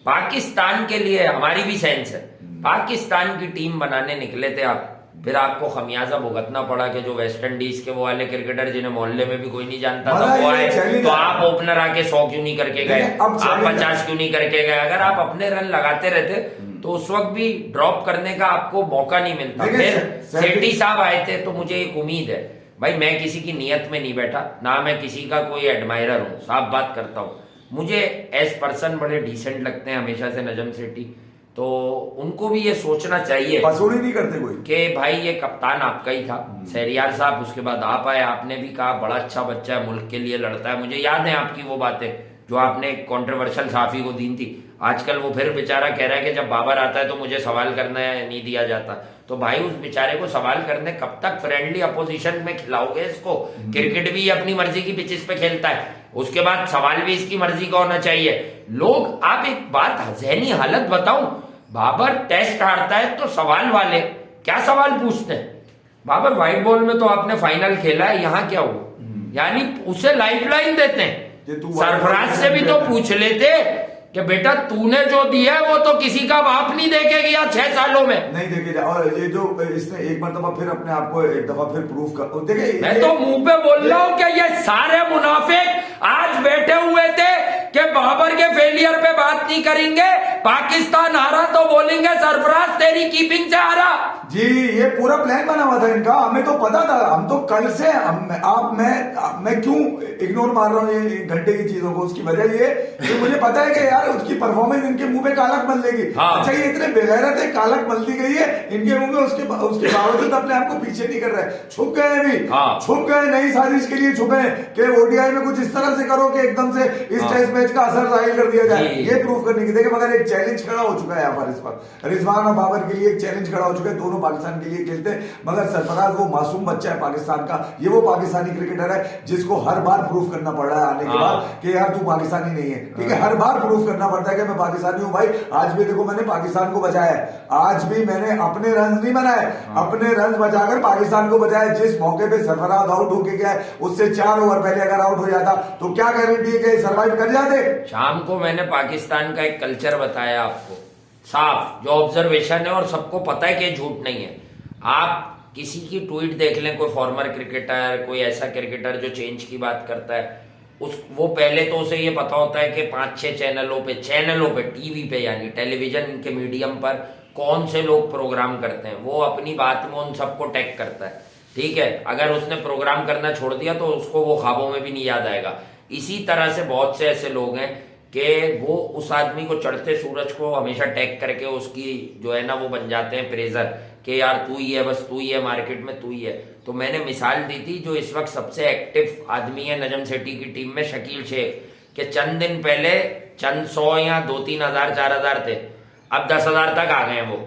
पाकिस्तान के लिए हमारी भी सेंस है, पाकिस्तान की टीम बनाने निकले थे आप, फिर आपको खमियाजा भुगतना पड़ा कि जो वेस्ट इंडीज के वो वाले क्रिकेटर जिन्हें मोहल्ले में भी कोई नहीं जानता था वो आए, तो आप ओपनर आके 100 क्यों नहीं करके गए, आप 50 क्यों नहीं करके गए। अगर आप अपने रन लगाते रहते तो उस वक्त भी ड्रॉप करने का आपको मौका नहीं मिलता। फिर सेठी साहब आए थे, तो मुझे एक उम्मीद है भाई, मैं किसी की नियत में नहीं बैठा, ना मैं किसी का कोई एडमायरर हूँ, साफ बात करता हूँ, मुझे एज पर्सन बड़े डिसेंट लगते हैं हमेशा से नजम सेठी, तो उनको भी ये सोचना चाहिए, पसूड़ी नहीं करते कोई, कि भाई ये कप्तान आपका ही था शहरियार साहब, उसके बाद आप आए, आपने भी कहा बड़ा अच्छा बच्चा है, मुल्क के लिए लड़ता है। मुझे याद है आपकी वो बातें जो आपने कंट्रोवर्शियल साफी को दी थी। आजकल वो फिर बेचारा कह रहा है कि जब बाबर आता है तो मुझे सवाल करना नहीं दिया जाता। तो भाई उस बेचारे को सवाल करने कब तक फ्रेंडली अपोजिशन में खिलाओगे इसको? क्रिकेट भी अपनी मर्जी की पिचेस पे खेलता है, उसके बाद सवाल भी इसकी मर्जी का होना चाहिए। लोग, आप एक बात जहनी हालत बताऊं, बाबर टेस्ट हारता है तो सवाल वाले क्या सवाल पूछते हैं? बाबर व्हाइट बॉल में तो आपने फाइनल खेला है, यहाँ क्या हुआ? यानी उसे लाइफलाइन देते हैं। सरफराज से भी तो पूछ लेते कि बेटा तूने जो दिया है वो तो किसी का बाप नहीं देके गया 6 सालों में, नहीं देखे जा। और ये जो इसने एक मरतबा फिर अपने आप को एक दफा फिर प्रूफ कर, देखिए मैं तो मुंह पे बोल रहा हूं कि ये सारे मुनाफिक आज बैठे हुए थे कि बाबर के फेलियर पे बात नहीं करेंगे, पाकिस्तान हारा तो बोलेंगे सरफराज तेरी कीपिंग से हारा। जी ये पूरा प्लान बना हुआ था इनका, हमें तो पता था, हम तो कल से मैं क्यों इग्नोर मार रहा हूँ ये घंटे की चीजों को, उसकी वजह ये कि मुझे पता है कि यार उसकी परफॉर्मेंस इनके मुंह पे कालक मल देगी। हाँ। अच्छा ये इतने बेगैरत है, कालक मल दी गई है इनके मुंह में, उसके बावजूद अपने आप को पीछे नहीं कर रहे, छुप गए हैं अभी। हाँ। छुप गए, नई साजिश के लिए छुपे हैं कि ओडीआई में कुछ इस तरह से करो कि एकदम से इस टेस्ट मैच का असर जाहिर कर दिया जाए, ये प्रूव करने की। देखिए मगर एक चैलेंज खड़ा हो चुका है यहाँ पर, इस पर रिजवान और बाबर के लिए एक चैलेंज खड़ा हो चुका है, दोनों पाकिस्तान के लिए खेलते हैं। मगर सरफराज वो मासूम बच्चा है पाकिस्तान का, ये वो पाकिस्तानी क्रिकेटर है जिसको हर बार प्रूफ करना पड़ रहा है आने के बाद कि यार तू पाकिस्तानी नहीं है, ठीक है, हर बार प्रूफ करना पड़ता है कि मैं पाकिस्तानी हूं भाई। आज भी देखो मैंने पाकिस्तान को बचाया है, आज भी मैंने अपने रन नहीं बनाए, अपने रन बचाकर पाकिस्तान को बचाया। जिस मौके पे सरफराज आउट होके गया है उससे 4 ओवर पहले अगर आउट हो जाता तो क्या गारंटी है कि सर्वाइव कर जाते? शाम को मैंने पाकिस्तान का एक कल्चर बताया आपको, साफ जो ऑब्जर्वेशन है, और सबको पता है कि झूठ नहीं है। आप किसी की ट्वीट देख लें, कोई फॉर्मर क्रिकेटर, कोई ऐसा क्रिकेटर जो चेंज की बात करता है, वो पहले तो उसे ये पता होता है कि 5-6 चैनलों पे टीवी पे यानी टेलीविजन के मीडियम पर कौन से लोग प्रोग्राम करते हैं, वो अपनी बात में उन सबको टैग करता है, ठीक है। अगर उसने प्रोग्राम करना छोड़ दिया तो उसको वो ख्वाबों में भी नहीं याद आएगा। इसी तरह से बहुत से ऐसे लोग हैं कि वो उस आदमी को चढ़ते सूरज को हमेशा टैग करके उसकी जो है ना वो बन जाते हैं प्रेजर कि यार तू ही है, बस तू ही है, मार्केट में तू ही है। तो मैंने मिसाल दी थी जो इस वक्त सबसे एक्टिव आदमी है नजम सेठी की टीम में, शकील शेख, के चंद दिन पहले चंद 100 या 2-3 हजार 4,000 थे, अब 10,000 तक आ गए वो।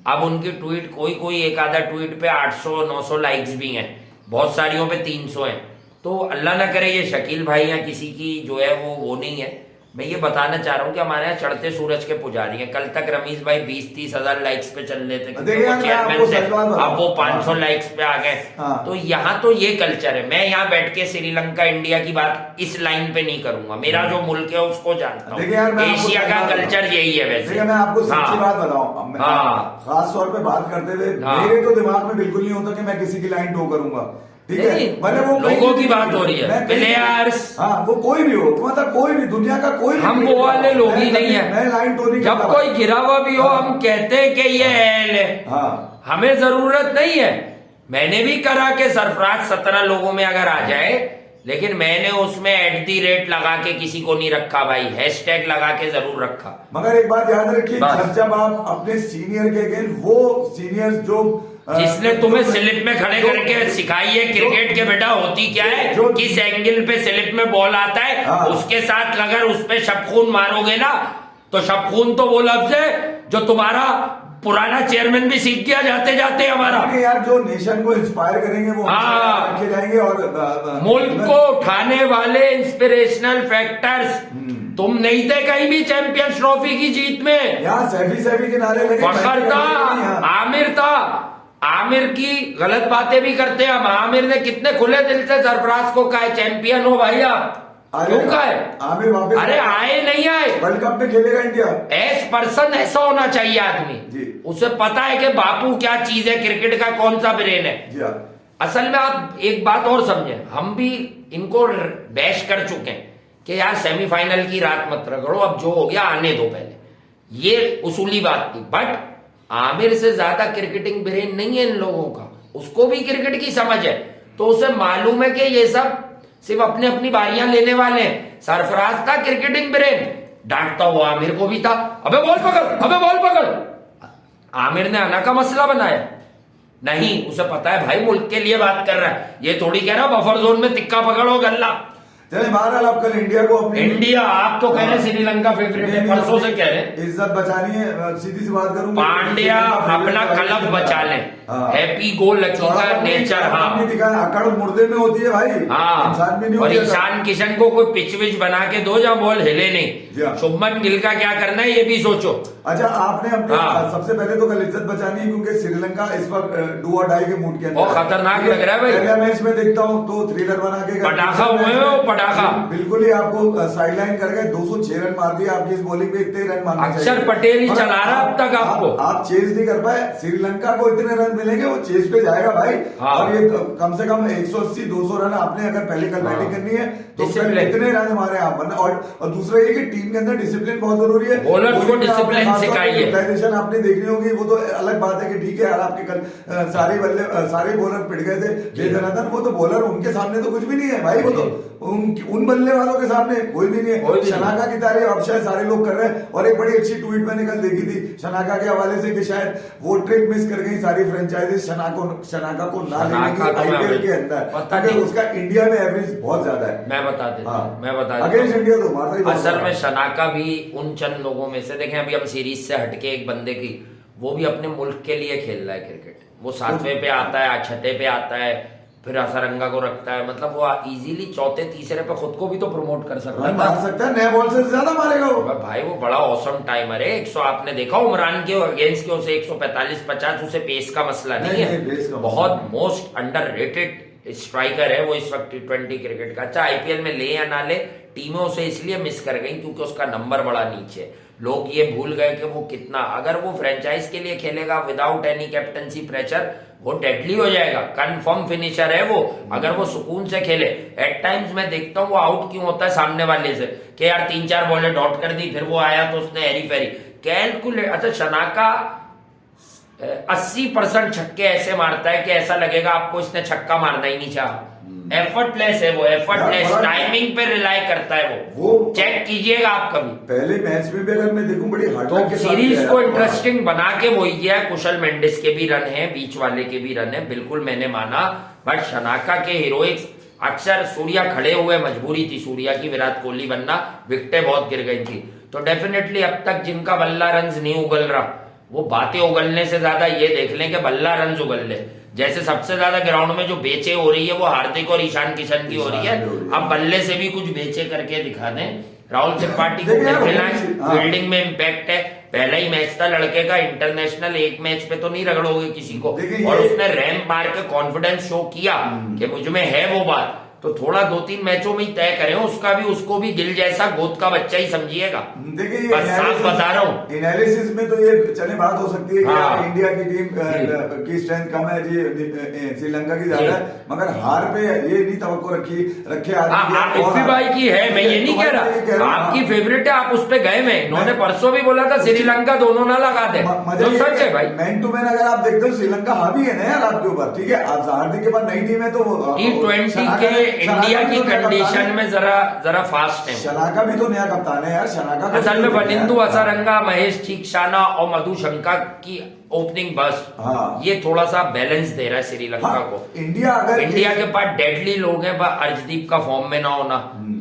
अब उनकी ट्वीट कोई एक आधा ट्वीट पे 800-900 लाइक्स भी हैं, बहुत सारियों पे 300 हैं। तो अल्लाह ना करे ये शकील भाई या किसी की जो है वो नहीं है। मैं ये बताना चाह रहा हूँ कि हमारे यहाँ चढ़ते सूरज के पुजारी हैं। कल तक रमीज भाई 20-30 हजार लाइक्स पे चल रहे थे, चेयरमैन से, अब वो 500 लाइक्स पे आ गए। तो यहाँ तो ये कल्चर है। मैं यहाँ बैठ के श्रीलंका इंडिया की बात इस लाइन पे नहीं करूंगा, मेरा जो मुल्क है उसको जानता हूँ, एशिया का कल्चर यही है। वैसे मैं आपको सच्ची बात बताऊँ, खास तौर पे बात करते हुए मेरे तो दिमाग में बिल्कुल नहीं होता कि मैं किसी की लाइन टो करूंगा, ठीक है। मैंने वो लोगों की बात हो रही है, प्लेयर्स, हाँ वो कोई भी हो, मतलब कोई भी दुनिया का कोई, हम वो वाले लोग ही नहीं है। मैं लाइन तो नहीं, जब कोई गिरा हुआ भी हो हम कहते हैं कि ये है, हमें जरूरत नहीं है। मैंने भी करा कि सरफराज 17 लोगों में अगर आ जाए, लेकिन मैंने उसमें @ लगा के किसी को नहीं रखा भाई, हैशटैग लगा के जरूर रखा। मगर एक बात याद रखिए, जब आप अपने सीनियर के अगेंस्ट, वो सीनियर जो जिसने तुम्हें स्लिप में खड़े करके सिखाई है क्रिकेट के बेटा होती क्या है, किस एंगल पे स्लिप में बॉल आता है, उसके साथ अगर उस पे शबखून मारोगे ना, तो शबखून तो वो लफ्ज है जो तुम्हारा पुराना चेयरमैन भी सीख गया जाते जाते हमारा। यार जो नेशन को इंस्पायर करेंगे वो रखे जाएंगे, और मुल्क को उठाने वाले इंस्पिरेशनल फैक्टर्स तुम नहीं थे कहीं भी चैंपियंस ट्रॉफी की जीत में। यहाँ सैफी के नारे लगे, फखर था, आमिर था, आमिर की गलत बातें भी करते हैं हम। आमिर ने कितने खुले दिल से सरफराज को कहा चैंपियन हो भाई आप, क्यों कहा है? आमिर वापस अरे आए नहीं आए, वर्ल्ड कप में खेलेगा इंडिया। एस पर्सन ऐसा होना चाहिए आदमी जी। उसे पता है कि बापू क्या चीज है, क्रिकेट का कौन सा ब्रेन है। जी हाँ। असल में आप एक बात और समझे, हम भी इनको बैश कर चुके हैं कि यार सेमीफाइनल की रात मत रगड़ो, अब जो हो गया आने दो पहले, ये उसूली बात थी। बट आमिर से ज्यादा क्रिकेटिंग ब्रेन नहीं है इन लोगों का, उसको भी क्रिकेट की समझ है, तो उसे मालूम है कि ये सब सिर्फ अपनी अपनी बारियां लेने वाले हैं। सरफराज था क्रिकेटिंग ब्रेन, डांटता हुआ आमिर को भी था, अबे बॉल पकड़, अबे बॉल पकड़। आमिर ने आना का मसला बनाया नहीं, उसे पता है भाई मुल्क के लिए बात कर रहा है, ये थोड़ी कह रहा बफर जोन में तिक्का पकड़ो गल्ला। चले बहरहाल आप कल इंडिया को अपनी, इंडिया आप तो कह रहे श्रीलंका फेवरेट है, परसों से कह रहे इज्जत बचानी है, सीधी सी बात करूं, पांड्या अपना कलम बचा ले, हैप्पी गो लकी का नेचर। हाँ दिखाया, अकड़ मुर्दे में होती है भाई, हाँ, इंसान में नहीं और होती। ईशान किशन को कोई पिच विच बना के दो जहाँ बॉल हिले नहीं। शुभमन गिल का क्या करना है ये भी सोचो। अच्छा आपने अपने सबसे पहले तो कल इज्जत बचानी है, क्योंकि श्रीलंका इस वक्त डू और डाई के मूड के अंदर बहुत खतरनाक लग रहा है भाई। पहले मैच में देखता हूँ तो थ्रिलर बना के पटाखा हुए हो, पटाखा बिल्कुल ही आपको साइडलाइन कर गए, 206 रन मार दिए, आपकी इस बॉलिंग पे इतने रन मारना चाहिए। अक्षर पटेल ही चला रहा अब तक आपको, आप चेज नहीं कर पाए, श्रीलंका को इतने रन मिलेंगे वो चेज पे जाएगा भाई। और ये कम से कम 180-200 रन आपने अगर पहले कल बैटिंग करनी है तो इतने रन मारे आप, और दूसरा ये कि टीम के अंदर डिसिप्लिन बहुत जरूरी है, बॉलर्स को डिसिप्लिन सिखाइए। यूटिलाइजेशन आपने देखनी होगी, वो तो अलग बात है कि ठीक है यार आपके कल सारे बॉलर पिट गए थे, जय जनार्दन वो तो बॉलर उनके सामने तो कुछ भी नहीं है भाई, वो तो उन बल्ले वालों के सामने कोई भी नहीं है। शनाका की तारीफ अब शायद सारे लोग कर रहे हैं, और एक बड़ी अच्छी ट्वीट मैंने कल देखी थी शनाका के हवाले से कि शायद वो ट्रिक मिस कर गई सारी फ्रेंचाइजी शनाका को ना लेने की आईपीएल के अंदर, क्योंकि उसका इंडिया में एवरेज बहुत ज्यादा है। मैं बता देता हूं, मैं बता अगेंस्ट इंडिया तो मारता ही। असल में शनाका भी उन चंद लोगों में से, देखें अभी हम सीरीज से हटके एक बंदे की, वो भी अपने मुल्क के लिए खेल रहा है क्रिकेट, वो 7वें पे आता है, 6ठे पे आता है, फिर असरंगा को रखता है, मतलब वो इजीली चौथे तीसरे पे खुद को भी तो प्रमोट कर सकता है, मार सकता है, नए बॉल से ज्यादा मारेगा वो भाई, वो बड़ा औसम टाइमर है। 100 आपने देखा उमरान के अगेंस्ट के उसे 145-50, उसे पेस का मसला नहीं है, बहुत मोस्ट अंडररेटेड स्ट्राइकर है वो इस वक्त T20 क्रिकेट का। अच्छा आईपीएल में ले या ना ले, टीमें उसे इसलिए मिस कर गई क्योंकि उसका नंबर बड़ा नीचे, लोग ये भूल गए कि वो कितना, अगर वो फ्रेंचाइज के लिए खेलेगा विदाउट एनी कैप्टनसी प्रेशर, वो डेडली हो जाएगा, कंफर्म फिनिशर है वो। अगर वो सुकून से खेले, एट टाइम्स मैं देखता हूँ वो आउट क्यों होता है सामने वाले से, कि यार 3-4 बॉलें डॉट कर दी, फिर वो आया तो उसने हेरी फेरी कैलकुलेट। अच्छा शनाका 80% छक्के ऐसे मारता है कि ऐसा लगेगा आपको इसने छक्का मारना ही नहीं चाहा, एफर्टलेस है वो, एफर्टलेस, टाइमिंग पे रिलाई करता है वो चेक कीजिएगा आप कभी। पहले मैच में भी अगर मैं देखूं बड़ी हार्ड वर्क के साथ सीरीज को इंटरेस्टिंग बना के वो ये कुशल मेंडिस के भी रन है, बीच वाले के भी रन है, बिल्कुल मैंने माना। बट शनाका के हीरोइक्स, अक्सर सूर्या खड़े हुए, मजबूरी थी सूर्या की विराट कोहली बनना, विकेटें बहुत गिर गई थी, तो डेफिनेटली अब तक जिनका बल्ला रन्स नहीं उगल रहा, वो बातें उगलने से ज्यादा ये देख लें कि बल्ला रन्स उगल ले। जैसे सबसे ज्यादा ग्राउंड में जो बेचे हो रही है वो हार्दिक और ईशान किशन की हो रही है, अब बल्ले से भी कुछ बेचे करके दिखा दें। राहुल त्रिपाठी को फील्डिंग में इम्पैक्ट है, पहला ही मैच था लड़के का इंटरनेशनल, एक मैच पे तो नहीं रगड़ोगे किसी को, और उसने रैंप मार के कॉन्फिडेंस शो किया कि मुझ में है वो बात, तो थोड़ा 2-3 मैचों में ही तय करें उसका भी, उसको भी गिल जैसा गोद का बच्चा ही समझिएगा। देखिए बस साफ बता रहा हूँ, एनालिसिस में तो ये चले बात हो सकती है कि इंडिया की टीम की स्ट्रेंथ कम है जी, श्रीलंका की ज्यादा है, मगर हार पे ये नहीं तवक्को रखे आदमी भाई की है, मैं ये नहीं कह रहा, आपकी फेवरेट है, आप उस पे गए में, इन्होंने परसों भी बोला था श्रीलंका दोनों ना लगा दे, जो सच है भाई। मैन टू मैन अगर आप देखते हो श्रीलंका हावी है ना यार आपके ऊपर, ठीक है, आप हार्दिक के पास नई टीम है तो T20 के इंडिया की कंडीशन में जरा फास्ट है। शनाका भी तो नया कप्तान है यार, शनाका को असल में भी वनिंदु यार। असरंगा, महेश ठीकशाना और मधु शंका की ओपनिंग बस, हाँ। ये थोड़ा सा बैलेंस दे रहा है श्रीलंका हाँ, को। इंडिया के पास डेडली लोग हैं, पर अर्शदीप का फॉर्म में ना होना,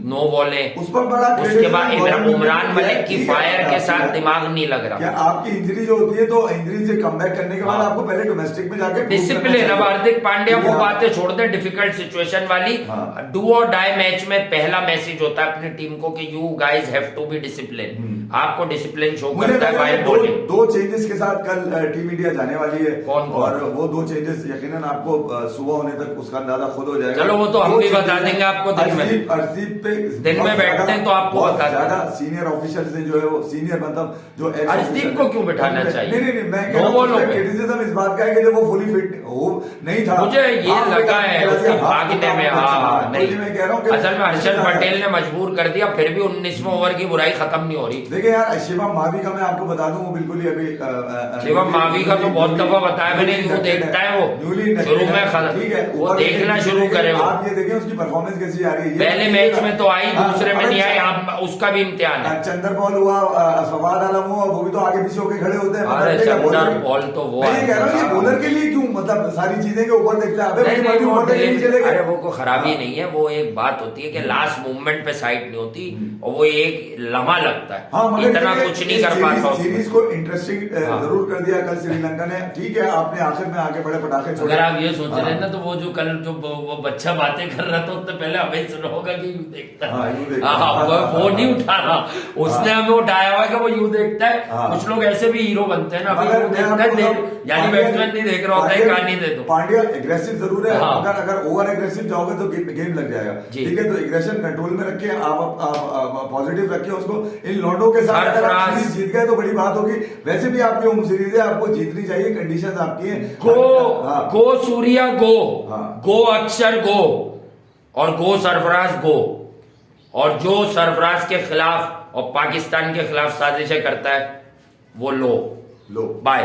नो बॉलें, उस पर बड़ा उसके बाद क्रेडिट उमरान मलिक की ठीक है, फायर के क्या साथ दिमाग नहीं लग क्या रहा। आपकी इंजरी जो होती है तो इंजरी से कमबैक करने के बाद हाँ। आपको पहले डोमेस्टिक में जाके डिसिप्लिन। अब हार्दिक पांड्या वो हाँ। बातें छोड़ दे डिफिकल्ट सिचुएशन वाली, हाँ। डू और डाई मैच में पहला मैसेज होता है अपनी टीम को कि you guys have to be discipline. आपको डिसिप्लिन शो मुझे करता है लगा वाइल कि बॉलिंग। दो चेंजेस के साथ कल टीम इंडिया जाने वाली है। कौन? और वो दो चेंजेस यकीनन आपको सुबह होने तक उसका अंदाजा खुद हो जाएगा। चलो वो तो हम भी बता देंगे आपको दिन में। अर्शदीप पे दिन में बैठते हैं तो आपको बहुत बता देंगे। ज्यादा सीनियर ऑफिशियल से जो है वो सीनियर मतलब जो अर्शदीप को क्यों बिठाना चाहिए? नहीं मैं दो बॉलों पे। क्रिटिसिज्म इस बात का है कि जब वो फुली फिट हो नहीं था, मुझे ये लगा है उसके भागने में। हाँ नहीं, मैं कह रहा हूँ असल में हर्षल पटेल ने मजबूर कर दिया, फिर भी 19वें ओवर की बुराई खत्म नहीं हो रही। देखिए यार, शिवम मावी का मैं आपको बता दूं, वो बिल्कुल ही अभी शिवम मावी का तो बहुत दफा बताया मैंने, वो देखता है, वो शुरू में ठीक है, वो देखना शुरू करे। वो आप ये देखें उसकी परफॉर्मेंस कैसी आ रही है। पहले मैच में तो आई, दूसरे में नहीं आई, आप उसका भी इम्तिहान है। चंदर पॉल हुआ, फवाद आलम हुआ, वो भी तो आगे पीछे होके खड़े होते हैं। अरे चंदर पॉल तो वो मैं ये कह रहा हूँ, ये बॉलर के लिए क्यों मतलब सारी चीजें के ऊपर देखता है। अरे वो को खराबी नहीं है, वो एक बात होती है कि लास्ट मूवमेंट पे साइड नहीं होती, और वो एक लम्हा लगता है। हाँ, इतना कुछ नहीं कर पाता। सीरीज को इंटरेस्टिंग जरूर कर दिया कल श्रीलंका ने। ठीक है, आपने आखिर में आगे बड़े पटाखे छोड़े। अगर आप ये सोच रहे हैं ना, तो वो जो कल जो वो बच्चा बातें कर रहा था, उससे पहले हमें सुना होगा कि यूं देखता है। वो नहीं उठा रहा, उसने हमें उठाया हुआ कि वो यूं देखता है। कुछ लोग ऐसे भी हीरो बनते हैं ना, अभी यूं देखता है, यानी बैट्समैन नहीं देख रहा होता है, कहानी दे दो। पांड्या एग्रेसिव जरूर है, अगर ओवर एग्रेसिव जाओगे तो गेम लग जाएगा। ठीक है, तो एग्रेशन कंट्रोल में रखिए, आप पॉजिटिव रखिए उसको। इन लॉन्डो के साथ अगर आप सीरीज जीत गए तो बड़ी बात होगी। वैसे भी आपकी होम सीरीज है, आपको जीतनी चाहिए, कंडीशन आपकी है। गो सूर्या गो अक्षर गो, और गो सरफराज गो। और जो सरफराज के खिलाफ और पाकिस्तान के खिलाफ साजिशें करता है, वो लो बाय।